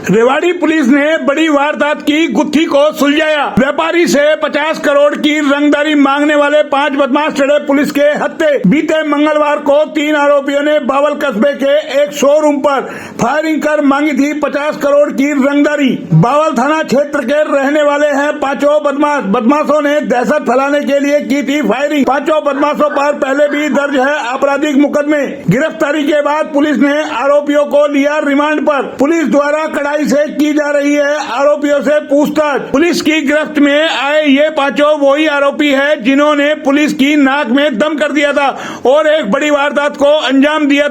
Rewari police ने बड़ी वारदात की गुत्थी को सुलझाया। व्यापारी से 50 करोड़ की रंगदारी मांगने वाले 5 बदमाश चढ़े पुलिस के हत्थे। बीते मंगलवार को 3 आरोपियों ने बावल कस्बे के एक शोरूम पर फायरिंग कर मांगी थी 50 करोड़ की रंगदारी। बावल थाना क्षेत्र के रहने वाले हैं पांचों बदमाश। बदमाशों ने दहशत फैलाने के लिए की थी फायरिंग। पांचों बदमाशों पर पहले भी दर्ज है आपराधिक मुकदमे। गिरफ्तारी के बाद पुलिस ने आरोपियों को लिया रिमांड पर। पुलिस द्वारा कड़ाई से की जा रही है आरोपियों से पूछताछ। पुलिस की गिरफ्त में आए ये पांचों वही आरोपी है जिन्होंने पुलिस की नाक में दम कर दिया था और एक बड़ी वारदात को अंजाम दिया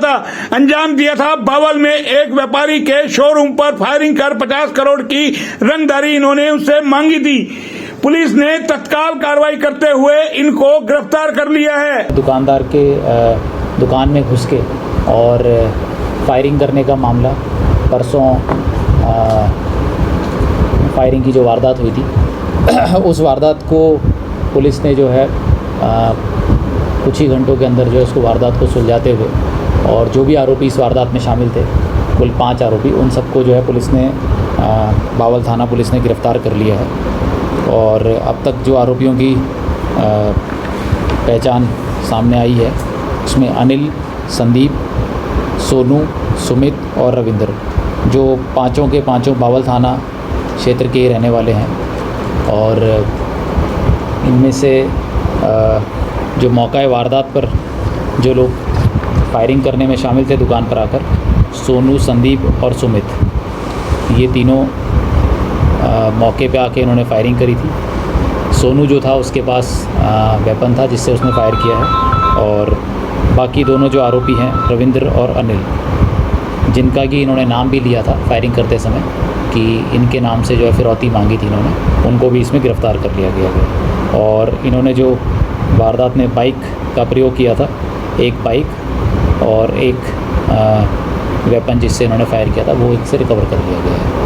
था। बावल में एक व्यापारी के शोरूम पर फायरिंग कर 50 करोड़ की रंगदारी इन्होंने उससे मांगी थी। पुलिस ने तत्काल कार्रवाई करते हुए इनको गिरफ्तार कर लिया है। दुकानदार के दुकान में घुस के और फायरिंग करने का मामला परसों फायरिंग की जो वारदात हुई थी उस वारदात को पुलिस ने जो है कुछ ही घंटों के अंदर जो है उसको वारदात को सुलझाते हुए और जो भी आरोपी इस वारदात में शामिल थे कुल 5 आरोपी उन सबको जो है पुलिस ने बावल थाना पुलिस ने गिरफ्तार कर लिया है। और अब तक जो आरोपियों की पहचान सामने आई है उसमें अनिल, संदीप, सोनू, सुमित और रविंद्र, जो पांचों के पांचों बावल थाना क्षेत्र के रहने वाले हैं। और इनमें से जो मौका वारदात पर जो लोग फायरिंग करने में शामिल थे दुकान पर आकर, सोनू, संदीप और सुमित, ये तीनों मौके पे आके इन्होंने फायरिंग करी थी। सोनू जो था उसके पास वेपन था जिससे उसने फायर किया है। और बाकी दोनों जो आरोपी हैं रविंद्र और अनिल, जिनका कि इन्होंने नाम भी लिया था फायरिंग करते समय कि इनके नाम से जो है फिरौती मांगी थी इन्होंने, उनको भी इसमें गिरफ़्तार कर लिया गया। और इन्होंने जो वारदात में बाइक का प्रयोग किया था, एक बाइक और एक वेपन जिससे इन्होंने फायर किया था, वो इससे रिकवर कर लिया गया है।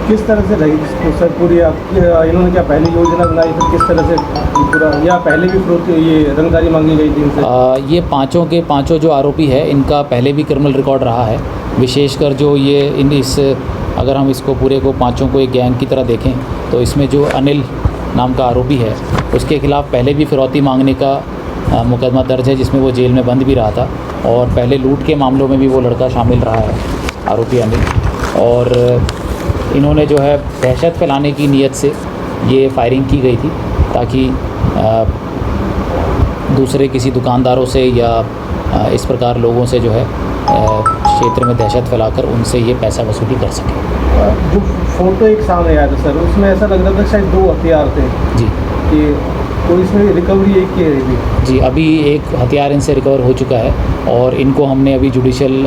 किस तरह से रही सर पूरी इन्होंने क्या पहली योजना बनाई थी, किस तरह से पूरा, या पहले भी फिरौती ये रंगदारी मांगी गई थी इनसे? ये पांचों के पांचों जो आरोपी है इनका पहले भी क्रिमिनल रिकॉर्ड रहा है। विशेषकर जो ये अगर हम इसको पूरे को पांचों को एक गैंग की तरह देखें तो इसमें जो अनिल नाम का आरोपी है उसके खिलाफ़ पहले भी फिरौती मांगने का मुकदमा दर्ज है जिसमें वो जेल में बंद भी रहा था। और पहले लूट के मामलों में भी वो लड़का शामिल रहा है, आरोपी अनिल। और इन्होंने जो है दहशत फैलाने की नीयत से ये फायरिंग की गई थी ताकि दूसरे किसी दुकानदारों से या इस प्रकार लोगों से जो है क्षेत्र में दहशत फैलाकर उनसे ये पैसा वसूली कर सके। जो फोटो एक सामने आया था सर, उसमें ऐसा लग रहा था शायद 2 हथियार थे जी, कि तो इसमें रिकवरी एक की है जी। अभी एक हथियार इनसे रिकवर हो चुका है और इनको हमने अभी जुडिशियल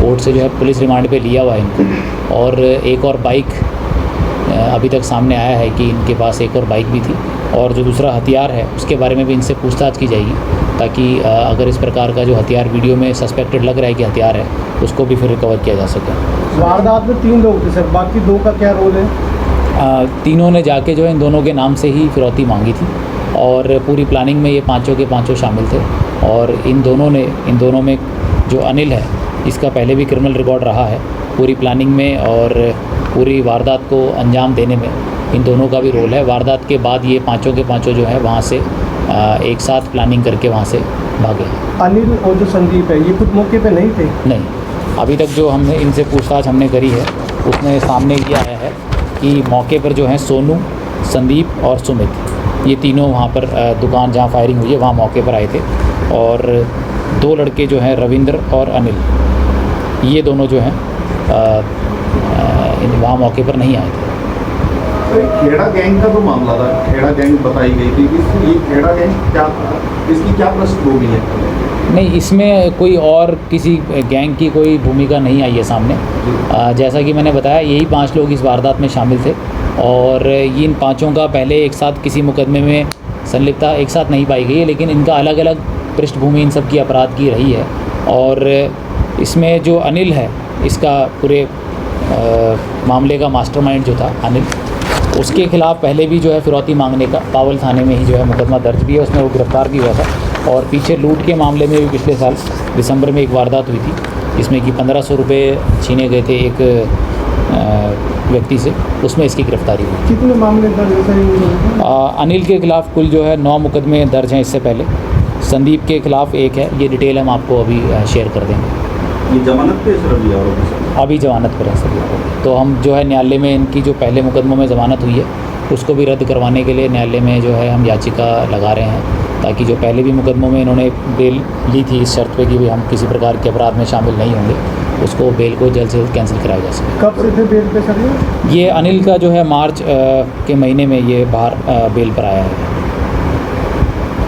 कोर्ट से जो है पुलिस रिमांड पे लिया हुआ है इनको। और एक और बाइक अभी तक सामने आया है कि इनके पास एक और बाइक भी थी। और जो दूसरा हथियार है उसके बारे में भी इनसे पूछताछ की जाएगी ताकि अगर इस प्रकार का जो हथियार वीडियो में सस्पेक्टेड लग रहा है कि हथियार है उसको भी फिर रिकवर किया जा सके। वारदात में 3 लोग थे सर, बाकी 2 का क्या रोल है? तीनों ने जाके जो है इन दोनों के नाम से ही फिरौती मांगी थी और पूरी प्लानिंग में ये पांचों के पांचों शामिल थे। और इन दोनों में जो अनिल है इसका पहले भी क्रिमिनल रिकॉर्ड रहा है पूरी प्लानिंग में और पूरी वारदात को अंजाम देने में इन दोनों का भी रोल है। वारदात के बाद ये पांचों के पांचों जो है वहाँ से एक साथ प्लानिंग करके वहाँ से भागे। अनिल और जो संदीप है ये खुद मौके पे नहीं थे? नहीं, अभी तक जो हमने इनसे पूछताछ हमने करी है उसमें सामने ये आया है कि मौके पर जो है सोनू, संदीप और सुमित, ये तीनों वहाँ पर दुकान जहाँ फायरिंग हुई है वहाँ मौके पर आए थे। और 2 लड़के जो हैं रविंद्र और अनिल, ये दोनों जो हैं वहाँ मौके पर नहीं आए थे। खेड़ा गैंग का जो मामला था, खेड़ा गैंग बताई गई थी, ये खेड़ा गैंग क्या था, इसकी क्या पृष्ठभूमि है? नहीं, इसमें कोई और किसी गैंग की कोई भूमिका नहीं आई है सामने। जैसा कि मैंने बताया यही 5 लोग इस वारदात में शामिल थे और ये इन पांचों का पहले एक साथ किसी मुकदमे में संलिप्तता एक साथ नहीं पाई गई है, लेकिन इनका अलग अलग पृष्ठभूमि इन सब की अपराध की रही है। और इसमें जो अनिल है इसका पूरे मामले का मास्टरमाइंड जो था अनिल, उसके खिलाफ़ पहले भी जो है फिरौती मांगने का बावल थाने में ही जो है मुकदमा दर्ज भी है, उसमें वो गिरफ़्तार भी हुआ था। और पीछे लूट के मामले में भी पिछले साल दिसंबर में एक वारदात हुई थी जिसमें कि 1500 रुपये छीने गए थे एक व्यक्ति से, उसमें इसकी गिरफ्तारी हुई। कितने मामले दर्ज है सर इन लोगों पे? अनिल के खिलाफ कुल जो है 9 मुकदमे दर्ज हैं इससे पहले। संदीप के खिलाफ 1 है, ये डिटेल हम आपको अभी शेयर कर देंगे। ये जमानत पे सर अभी आरोपी सर? अभी जमानत पर है सभी आरोपी। तो हम जो है न्यायालय में इनकी जो पहले मुकदमों में ज़मानत हुई है उसको भी रद्द करवाने के लिए न्यायालय में जो है हम याचिका लगा रहे हैं, ताकि जो पहले भी मुकदमों में इन्होंने बेल ली थी इस शर्त पे कि हम किसी प्रकार के अपराध में शामिल नहीं होंगे, उसको बेल को जल्द से जल्द कैंसिल कराया जा सके। कब से थे बेल पे सर ये अनिल का जो है मार्च के महीने में ये बाहर बेल पर आया है।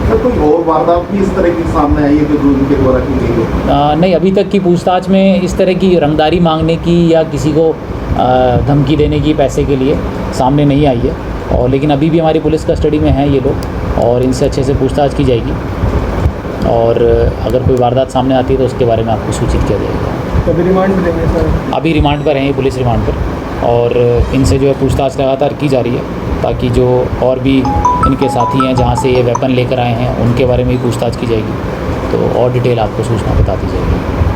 सर कोई और वारदात भी इस तरह की सामने आई है जो उनके द्वारा की गई हो? नहीं, अभी तक की पूछताछ में इस तरह की रंगदारी मांगने की या किसी को धमकी देने की पैसे के लिए सामने नहीं आई है, और लेकिन अभी भी हमारी पुलिस कस्टडी में हैं ये लोग और इनसे अच्छे से पूछताछ की जाएगी, और अगर कोई वारदात सामने आती है तो उसके बारे में आपको सूचित किया जाएगा। कभी रिमांड में देंगे सर? अभी रिमांड पर हैं ये, पुलिस रिमांड पर, और इनसे जो है पूछताछ लगातार की जा रही है, ताकि जो और भी इनके साथी हैं जहाँ से ये वेपन लेकर आए हैं उनके बारे में भी पूछताछ की जाएगी, तो और डिटेल आपको सूचना बता दी जाएगी।